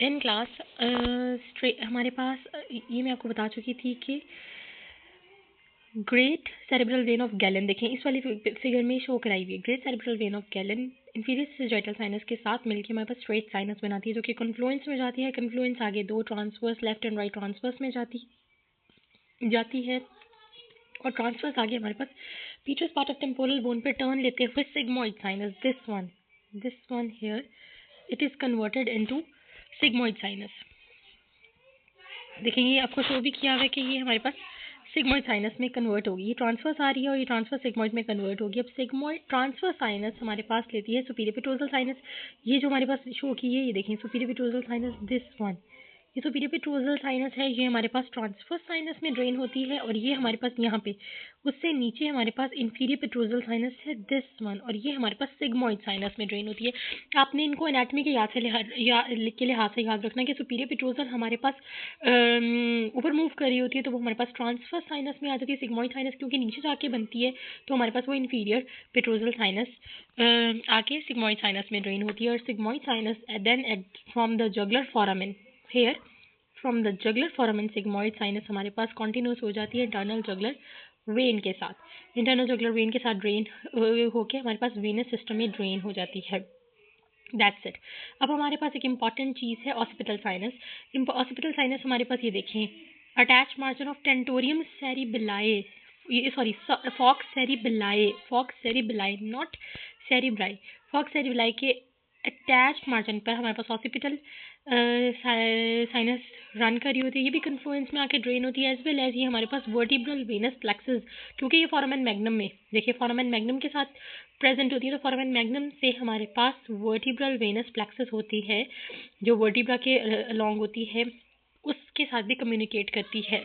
In class हमारे पास ये मैं आपको बता चुकी थी कि great cerebral vein of Galen, देखें इस वाली फिगर में शो कराई हुई है। Great cerebral vein of Galen inferior sagittal sinus के साथ मिलकर हमारे पास स्ट्रेट साइनस बनाती है, जो कि कन्फ्लुएंस में जाती है। कन्फ्लुएंस आगे दो transverse left and right transverse में जाती है और ट्रांसवर्स आगे हमारे पास पीछे पार्ट ऑफ टेम्पोरल बोन पे टर्न लेते हुए sigmoid sinus, this one here, it is converted into sigmoid sinus. देखेंगे आपको शो भी किया हुआ है कि ये हमारे पास सिग्मोइड साइनस में कन्वर्ट होगी। ये ट्रांसफर आ रही है और ये ट्रांसफर सिग्मोइड में कन्वर्ट होगी। अब सिग्मोइड ट्रांसफर साइनस हमारे पास लेती है सुपीरियर पेट्रोजल साइनस। ये जो हमारे पास शो की है, ये देखें superior petrosal sinus, this one, ये सुपीरियर पेट्रोजल साइनस है, ये हमारे पास ट्रांसफर साइनस में ड्रेन होती है। और ये हमारे पास यहाँ पे उससे नीचे हमारे पास इंफीरियर पेट्रोजल साइनस है, दिस वन, और ये हमारे पास सिग्मोइड साइनस में ड्रेन होती है। आपने इनको एनाटॉमी के लिहाज से याद रखना कि सुपीरियर पेट्रोजल हमारे पास ऊपर मूव कर रही होती है, तो वो हमारे पास ट्रांसफर साइनस में आ जाती है। सिग्मोइड साइनस क्योंकि नीचे जाके बनती है, तो हमारे पास वो इंफीरियर पेट्रोजल साइनस आके सिग्मोइड साइनस में ड्रेन होती है। और sigmoid sinus then from the jugular foramen, here from the jugular foramen sigmoid sinus हमारे पास कॉन्टिन्यूस हो जाती है इंटरनल जुगुलर वेन के साथ। इंटरनल जुगुलर वेन के साथ ड्रेन होके हमारे पास वेनस सिस्टम में ड्रेन हो जाती है। That's it. अब हमारे पास एक इम्पॉर्टेंट चीज़ है ऑसिपिटल साइनस। ऑसिपिटल साइनस हमारे पास ये देखें, attach margin of tentorium cerebelli, falx cerebelli not cerebri, falx cerebelli के अटैच मार्जिन पर हमारे पास ऑसिपिटल साइनस रन कर रही होती है। ये भी कन्फ्लुएंस में आके ड्रेन होती है, एज वेल एज ये हमारे पास वर्टिब्रल वेनस प्लेक्सस, क्योंकि ये फोरामेन मैग्नम में, देखिए फोरामेन मैग्नम के साथ प्रेजेंट होती है, तो फोरामेन मैग्नम से हमारे पास वर्टिब्रल वेनस प्लेक्सस होती है, जो वर्टिब्रा के अलॉन्ग होती है, उसके साथ भी कम्युनिकेट करती है।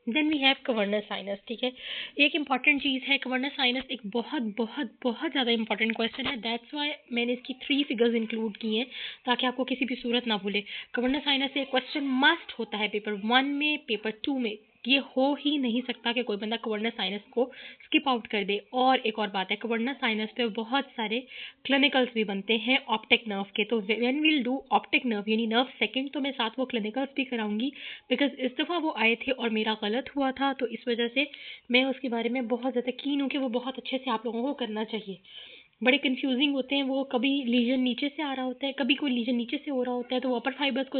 Then we have cavernous sinus, ठीक है। एक इंपॉर्टेंट चीज़ है कवर्नस साइनस, एक बहुत बहुत बहुत ज़्यादा इंपॉर्टेंट क्वेश्चन है। दैट्स वाई मैंने इसकी 3 फिगर्स इंक्लूड की हैं, ताकि आपको किसी भी सूरत ना भूले। कवर्नस साइनस से क्वेश्चन मस्ट होता है पेपर 1 में, पेपर 2 में। ये हो ही नहीं सकता कि कोई बंदा कवर्नस साइनस को स्किप आउट कर दे। और एक और बात है, कवर्नस साइनस पे बहुत सारे क्लिनिकल्स भी बनते हैं ऑप्टिक नर्व के, तो when we'll do optic nerve यानी नर्व सेकंड, तो मैं साथ वो क्लिनिकल्स भी कराऊंगी, बिकॉज इस दफ़ा वो आए थे और मेरा गलत हुआ था, तो इस वजह से मैं उसके बारे में बहुत ज़्यादा कीन हूँ कि वो बहुत अच्छे से आप लोगों को करना चाहिए। बड़े कंफ्यूजिंग होते हैं वो, कभी लीजन नीचे से आ रहा होता है, कभी कोई लीजन नीचे से हो रहा होता है, तो वो अपर फाइबर्स को